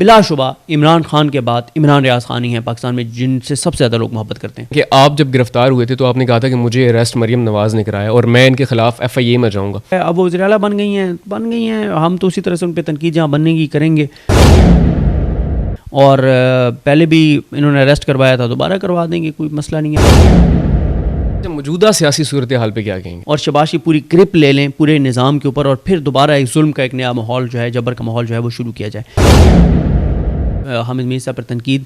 بلا شبہ عمران خان کے بعد عمران ریاض خان ہی ہیں پاکستان میں جن سے سب سے زیادہ لوگ محبت کرتے ہیں. کہ آپ جب گرفتار ہوئے تھے تو آپ نے کہا تھا کہ مجھے اریسٹ مریم نواز نے کرایا اور میں ان کے خلاف FIA میں جاؤں گا. اب وہ وزیر اعلیٰ بن گئی ہیں, ہم تو اسی طرح سے ان پہ تنقید جہاں بننے کی کریں گے, اور پہلے بھی انہوں نے اریسٹ کروایا تھا, دوبارہ کروا دیں گے, کوئی مسئلہ نہیں ہے. موجودہ سیاسی صورتحال پہ کیا کہیں گے؟ اور شباشی پوری گرپ لے لیں پورے نظام کے اوپر, اور پھر دوبارہ ایک ظلم کا ایک نیا ماحول جو ہے, جبر کا ماحول جو ہے وہ شروع کیا جائے. حامد میر صاحب پر تنقید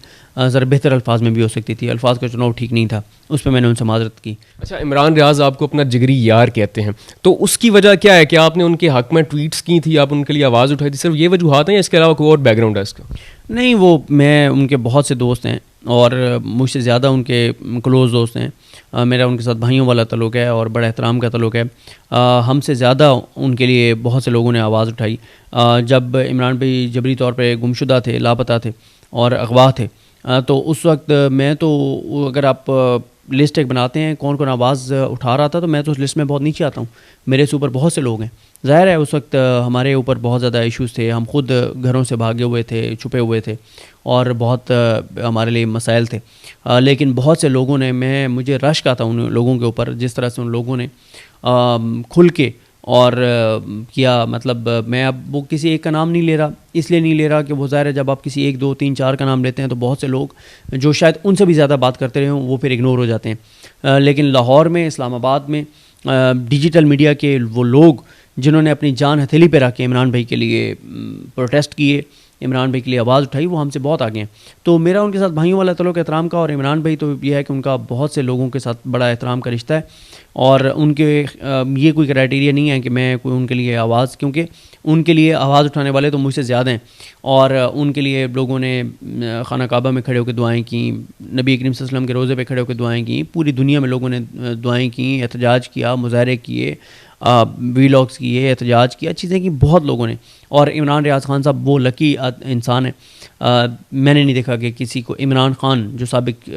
ذرا بہتر الفاظ میں بھی ہو سکتی تھی, الفاظ کا چناؤ ٹھیک نہیں تھا, اس پہ میں نے ان سے معذرت کی. اچھا, عمران ریاض آپ کو اپنا جگری یار کہتے ہیں, تو اس کی وجہ کیا ہے کہ آپ نے ان کے حق میں ٹویٹس کی تھی, آپ ان کے لیے آواز اٹھائی تھی, صرف یہ وجوہات ہیں یا اس کے علاوہ کوئی اور بیک گراؤنڈ ہے اس کا؟ نہیں, وہ میں ان کے بہت سے دوست ہیں اور مجھ سے زیادہ ان کے کلوز دوست ہیں. میرا ان کے ساتھ بھائیوں والا تعلق ہے اور بڑا احترام کا تعلق ہے. ہم سے زیادہ ان کے لیے بہت سے لوگوں نے آواز اٹھائی. جب عمران بھائی جبری طور پہ گمشدہ تھے, لاپتہ تھے اور اغوا تھے, تو اس وقت میں تو, اگر آپ لسٹ ایک بناتے ہیں کون کون آواز اٹھا رہا تھا, تو میں تو اس لسٹ میں بہت نیچے آتا ہوں. میرے سے اوپر بہت سے لوگ ہیں. ظاہر ہے اس وقت ہمارے اوپر بہت زیادہ ایشوز تھے, ہم خود گھروں سے بھاگے ہوئے تھے, چھپے ہوئے تھے, اور بہت ہمارے لیے مسائل تھے. لیکن بہت سے لوگوں نے, مجھے رشک آتا ان لوگوں کے اوپر جس طرح سے ان لوگوں نے کھل کے اور کیا. مطلب میں اب وہ کسی ایک کا نام نہیں لے رہا, اس لیے نہیں لے رہا کہ وہ ظاہر ہے جب آپ کسی 1 2 3 4 کا نام لیتے ہیں تو بہت سے لوگ جو شاید ان سے بھی زیادہ بات کرتے رہے ہوں وہ پھر اگنور ہو جاتے ہیں. لیکن لاہور میں, اسلام آباد میں ڈیجیٹل میڈیا کے وہ لوگ جنہوں نے اپنی جان ہتھیلی پہ رکھ کے عمران بھائی کے لیے پروٹیسٹ کیے, عمران بھائی کے لیے آواز اٹھائی, وہ ہم سے بہت آگے ہیں. تو میرا ان کے ساتھ بھائیوں والا تعلق احترام کا, اور عمران بھائی تو یہ ہے کہ ان کا بہت سے لوگوں کے ساتھ بڑا احترام کا رشتہ ہے, اور ان کے یہ کوئی کرائٹیریا نہیں ہے کہ میں کوئی ان کے لیے آواز, کیونکہ ان کے لیے آواز اٹھانے والے تو مجھ سے زیادہ ہیں, اور ان کے لیے لوگوں نے خانہ کعبہ میں کھڑے ہو کے دعائیں کیں, نبی کریم صلی اللہ علیہ وسلم کے روضے پہ کھڑے ہو کے دعائیں کیں, پوری دنیا میں لوگوں نے دعائیں کیں, احتجاج کیا, مظاہرے کیے, ویلاگس کیے, احتجاج کیا, چیزیں کی بہت لوگوں نے. اور عمران ریاض خان صاحب وہ لکی انسان ہے, میں نے نہیں دیکھا کہ کسی کو, عمران خان جو سابق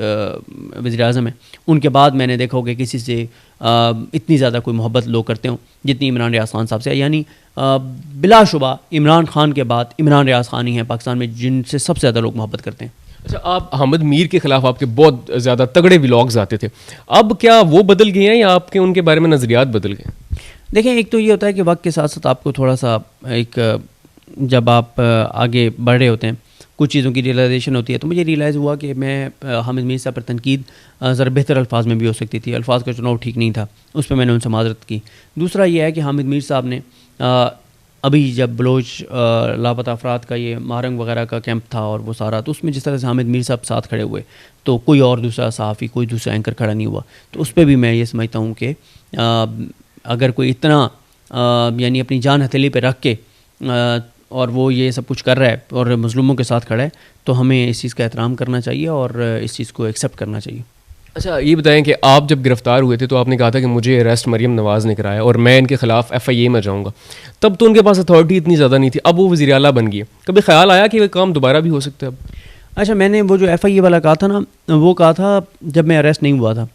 وزیر اعظم ہیں ان کے بعد میں نے دیکھا ہو کہ کسی سے اتنی زیادہ کوئی محبت لوگ کرتے ہوں جتنی عمران ریاض خان صاحب سے. یعنی بلا شبہ عمران خان کے بعد عمران ریاض خان ہی ہیں پاکستان میں جن سے سب سے زیادہ لوگ محبت کرتے ہیں. اچھا, آپ حامد میر کے خلاف آپ کے بہت زیادہ تگڑے ولاگز آتے تھے, اب کیا وہ بدل گئے ہیں یا آپ کے ان کے بارے میں نظریات بدل گئے ہیں؟ دیکھیں, ایک تو یہ ہوتا ہے کہ وقت کے ساتھ ساتھ آپ کو تھوڑا سا ایک, جب آپ آگے بڑھ رہے ہوتے ہیں کچھ چیزوں کی ریئلائزیشن ہوتی ہے. تو مجھے ریئلائز ہوا کہ میں حامد میر صاحب پر تنقید ذرا بہتر الفاظ میں بھی ہو سکتی تھی, الفاظ کا چناؤ ٹھیک نہیں تھا, اس پہ میں نے ان سے معذرت کی. دوسرا یہ ہے کہ حامد میر صاحب نے ابھی جب بلوچ لاپتہ افراد کا یہ مارنگ وغیرہ کا کیمپ تھا اور وہ سارا, تو اس میں جس طرح سے حامد میر صاحب ساتھ کھڑے ہوئے تو کوئی اور دوسرا صحافی, کوئی دوسرا اینکر کھڑا نہیں ہوا. تو اس پہ بھی میں یہ سمجھتا ہوں کہ اگر کوئی اتنا یعنی اپنی جان ہتھیلی پہ رکھ کے اور وہ یہ سب کچھ کر رہا ہے اور مظلوموں کے ساتھ کھڑا ہے, تو ہمیں اس چیز کا احترام کرنا چاہیے اور اس چیز کو ایکسیپٹ کرنا چاہیے. اچھا, یہ بتائیں کہ آپ جب گرفتار ہوئے تھے تو آپ نے کہا تھا کہ مجھے اریسٹ مریم نواز نے کرایا اور میں ان کے خلاف FIA میں جاؤں گا. تب تو ان کے پاس اتھارٹی اتنی زیادہ نہیں تھی, اب وہ وزیر اعلیٰ بن گئی. کبھی خیال آیا کہ وہ کام دوبارہ بھی ہو سکتا ہے اب؟ اچھا, میں نے وہ جو FIA والا کہا تھا نا, وہ کہا تھا جب میں اریسٹ نہیں ہوا تھا,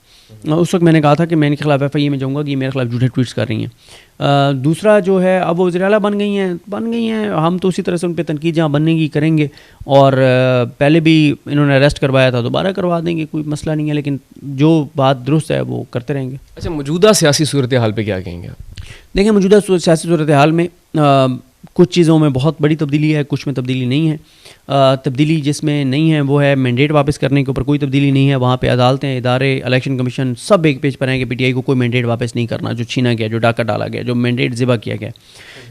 اس وقت میں نے کہا تھا کہ میں ان کے خلاف FIA میں جاؤں گا کہ یہ میرے خلاف جھوٹے ٹویٹس کر رہی ہیں. دوسرا جو ہے, اب وہ وزیر اعلیٰ بن گئی ہیں, ہم تو اسی طرح سے ان پہ تنقید جہاں بننے کی کریں گے, اور پہلے بھی انہوں نے اریسٹ کروایا تھا, دوبارہ کروا دیں گے, کوئی مسئلہ نہیں ہے. لیکن جو بات درست ہے وہ کرتے رہیں گے. اچھا, موجودہ سیاسی صورتحال پہ کیا کہیں گے آپ؟ دیکھیں, موجودہ سیاسی صورتحال میں کچھ چیزوں میں بہت بڑی تبدیلی ہے, کچھ میں تبدیلی نہیں ہے. تبدیلی جس میں نہیں ہے وہ ہے مینڈیٹ واپس کرنے کے اوپر کوئی تبدیلی نہیں ہے. وہاں پہ عدالتیں, ادارے, الیکشن کمیشن سب ایک پیج پر ہیں کہ PTI کو کوئی مینڈیٹ واپس نہیں کرنا, جو چھینا گیا, جو ڈاکہ ڈالا گیا, جو مینڈیٹ ذبح کیا گیا.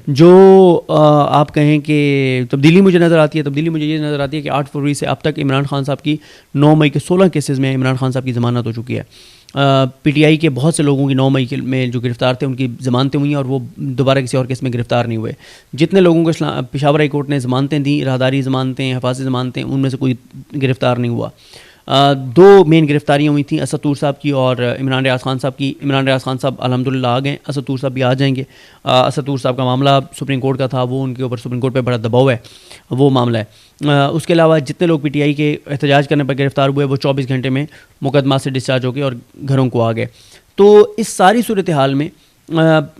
جو آپ کہیں کہ تبدیلی مجھے نظر آتی ہے, تبدیلی مجھے یہ نظر آتی ہے کہ 8 فروری سے اب تک عمران خان صاحب کی 9 مئی کے 16 کیسز میں عمران خان صاحب کی ضمانت ہو چکی ہے. PTI کے بہت سے لوگوں کی 9 مئی میں جو گرفتار تھے ان کی ضمانتیں ہوئی ہیں اور وہ دوبارہ کسی اور کیس میں گرفتار نہیں ہوئے. جتنے لوگوں کو پشاور ہائی کورٹ نے ضمانتیں دیں, راہداری ضمانتیں, حفاظتی ضمانتیں, ان میں سے کوئی گرفتار نہیں ہوا. 2 مین گرفتاریاں ہوئی تھیں, اسد طور صاحب کی اور عمران ریاض خان صاحب کی. عمران ریاض خان صاحب الحمدللہ آ گئے, اسد طور صاحب بھی آ جائیں گے. اسد طور صاحب کا معاملہ سپریم کورٹ کا تھا, وہ ان کے اوپر سپریم کورٹ پہ بڑا دباؤ ہے, وہ معاملہ ہے. اس کے علاوہ جتنے لوگ PTI کے احتجاج کرنے پر گرفتار ہوئے وہ 24 گھنٹے میں مقدمات سے ڈسچارج ہو گئے اور گھروں کو آ گئے. تو اس ساری صورتحال میں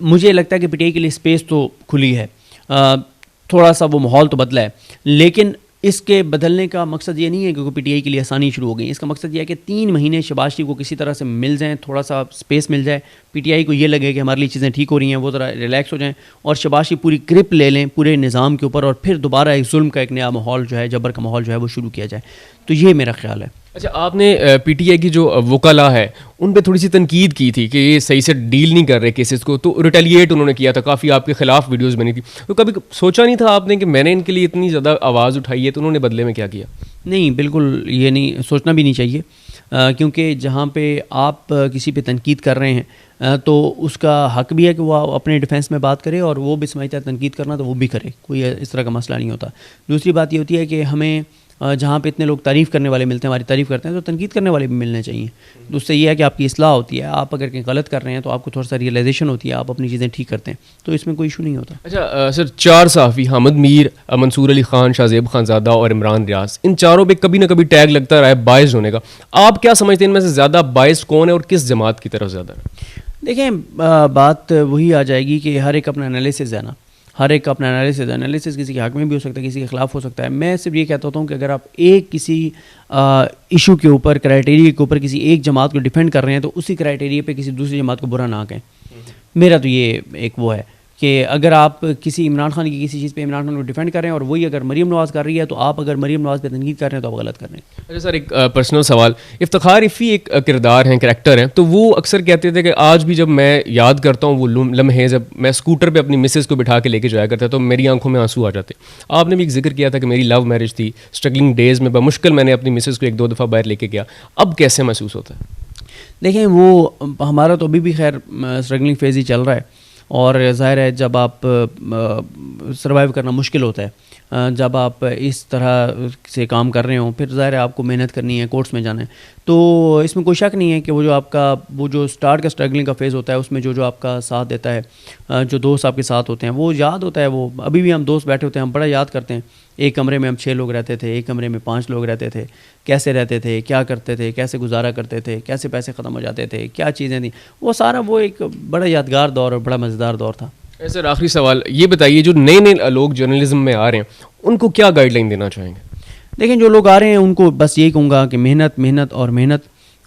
مجھے لگتا ہے کہ PTI کے لیے اسپیس تو کھلی ہے, تھوڑا سا وہ ماحول تو بدلا ہے, لیکن اس کے بدلنے کا مقصد یہ نہیں ہے کہ پی ٹی آئی کے لیے آسانی شروع ہو گئی. اس کا مقصد یہ ہے کہ 3 مہینے شہباز شریف کو کسی طرح سے مل جائیں, تھوڑا سا اسپیس مل جائے, پی ٹی آئی کو یہ لگے کہ ہمارے لیے چیزیں ٹھیک ہو رہی ہیں, وہ ذرا ریلیکس ہو جائیں اور شہباز شریف پوری گرپ لے لیں پورے نظام کے اوپر, اور پھر دوبارہ ایک ظلم کا ایک نیا ماحول جو ہے, جبر کا ماحول جو ہے وہ شروع کیا جائے. تو یہ میرا خیال ہے. اچھا, آپ نے پی ٹی آئی کی جو وکلاء ہے ان پہ تھوڑی سی تنقید کی تھی کہ یہ صحیح سے ڈیل نہیں کر رہے کیسز کو, تو ریٹیلیٹ انہوں نے کیا تھا, کافی آپ کے خلاف ویڈیوز بنی تھی. تو کبھی سوچا نہیں تھا آپ نے کہ میں نے ان کے لیے اتنی زیادہ آواز اٹھائی ہے تو انہوں نے بدلے میں کیا کیا؟ نہیں, بالکل یہ نہیں سوچنا بھی نہیں چاہیے, کیونکہ جہاں پہ آپ کسی پہ تنقید کر رہے ہیں تو اس کا حق بھی ہے کہ وہ اپنے ڈیفینس میں بات کرے, اور وہ بھی سمجھتا ہے تنقید کرنا تو وہ بھی کرے, کوئی اس طرح کا مسئلہ نہیں ہوتا. دوسری بات یہ ہوتی ہے کہ ہمیں جہاں پہ اتنے لوگ تعریف کرنے والے ملتے ہیں, ہماری تعریف کرتے ہیں, تو تنقید کرنے والے بھی ملنے چاہیے. تو اس سے یہ ہے کہ آپ کی اصلاح ہوتی ہے. آپ اگر کہیں غلط کر رہے ہیں تو آپ کو تھوڑا سا ریئلائزیشن ہوتی ہے, آپ اپنی چیزیں ٹھیک کرتے ہیں, تو اس میں کوئی ایشو نہیں ہوتا. اچھا سر, 4 صحافی حامد میر, منصور علی خان, شاہ خان زادہ اور عمران ریاض, ان چاروں پہ کبھی نہ کبھی ٹیگ لگتا رہا ہے بائسڈ ہونے کا. آپ کیا سمجھتے ہیں ان میں سے زیادہ بائسڈ کون ہے اور کس جماعت کی طرف زیادہ ہے؟ دیکھیں, بات وہی آ جائے گی کہ ہر ایک اپنا انالیسس ہے نا, ہر ایک اپنا انالیسس کسی کے حق میں بھی ہو سکتا ہے, کسی کے خلاف ہو سکتا ہے. میں صرف یہ کہتا ہوں کہ اگر آپ ایک کسی ایشو کے اوپر, کرائٹیریا کے اوپر کسی ایک جماعت کو ڈیفینڈ کر رہے ہیں تو اسی کرائٹیریا پہ کسی دوسری جماعت کو برا نہ کہیں. میرا تو یہ ایک وہ ہے کہ اگر آپ کسی عمران خان کی کسی چیز پہ عمران خان کو ڈیفینڈ کر رہے ہیں اور وہی اگر مریم نواز کر رہی ہے تو آپ اگر مریم نواز پہ تنقید کر رہے ہیں تو آپ غلط کر رہے ہیں. اچھا سر, ایک پرسنل سوال. افتخار عفی ایک کردار ہیں, کریکٹر ہیں, تو وہ اکثر کہتے تھے کہ آج بھی جب میں یاد کرتا ہوں وہ لمحے جب میں اسکوٹر پہ اپنی مسز کو بٹھا کے لے کے جایا کرتا تو میری آنکھوں میں آنسو آ جاتے. آپ نے بھی ایک ذکر کیا تھا کہ میری لو میرج تھی, اسٹرگلنگ ڈیز میں بمشکل میں نے اپنی مسز کو 1-2 دفعہ باہر لے کے گیا. اب کیسے محسوس ہوتا ہے؟ دیکھیں, وہ ہمارا تو ابھی بھی خیر اسٹرگلنگ فیز ہی چل رہا ہے, اور ظاہر ہے جب آپ سروائیو کرنا مشکل ہوتا ہے, جب آپ اس طرح سے کام کر رہے ہوں, پھر ظاہر ہے آپ کو محنت کرنی ہے, کورٹس میں جانا ہے. تو اس میں کوئی شک نہیں ہے کہ وہ جو آپ کا وہ جو اسٹارٹ کا اسٹرگلنگ کا فیز ہوتا ہے اس میں جو آپ کا ساتھ دیتا ہے, جو دوست آپ کے ساتھ ہوتے ہیں, وہ یاد ہوتا ہے. وہ ابھی بھی ہم دوست بیٹھے ہوتے ہیں, ہم بڑا یاد کرتے ہیں. ایک کمرے میں ہم 6 لوگ رہتے تھے, ایک کمرے میں 5 لوگ رہتے تھے, کیسے رہتے تھے, کیا کرتے تھے, کیسے گزارا کرتے تھے, کیسے پیسے ختم ہو جاتے تھے, کیا چیزیں تھیں. وہ سارا وہ ایک بڑا یادگار دور اور بڑا مزیدار دور تھا. سر, آخری سوال یہ بتائیے, جو نئے لوگ جرنلزم میں آ رہے ہیں ان کو کیا گائیڈ لائن دینا چاہیں گے؟ دیکھیں, جو لوگ آ رہے ہیں ان کو بس یہی کہوں گا کہ محنت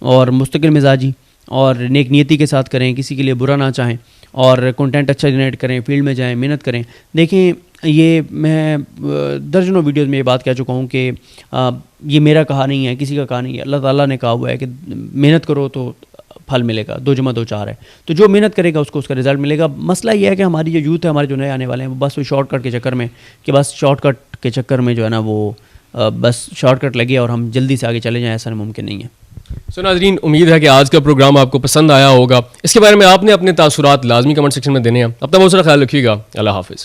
اور مستقل مزاجی اور نیک نیتی کے ساتھ کریں, کسی کے لیے برا نہ چاہیں, اور کنٹینٹ اچھا جنریٹ کریں, فیلڈ میں جائیں, محنت کریں. دیکھیں, یہ میں درجنوں ویڈیوز میں یہ بات کہہ چکا ہوں کہ یہ میرا کہا نہیں ہے, کسی کا کہا نہیں ہے, اللہ تعالیٰ نے کہا ہوا ہے کہ محنت کرو تو پھل ملے گا, 2 × 2 = 4 ہے. تو جو محنت کرے گا اس کو اس کا رزلٹ ملے گا. مسئلہ یہ ہے کہ ہماری جو یوتھ ہے, ہمارے جو نئے آنے والے ہیں, وہ بس وہ شارٹ کٹ کے چکر میں جو ہے نا وہ بس شارٹ کٹ لگے اور ہم جلدی سے آگے چلے جائیں, ایسا ممکن نہیں ہے. سو ناظرین, امید ہے کہ آج کا پروگرام آپ کو پسند آیا ہوگا. اس کے بارے میں آپ نے اپنے تاثرات لازمی کمنٹ سیکشن میں دینے ہیں. اپنا بہت سارا خیال رکھیے گا. اللہ حافظ.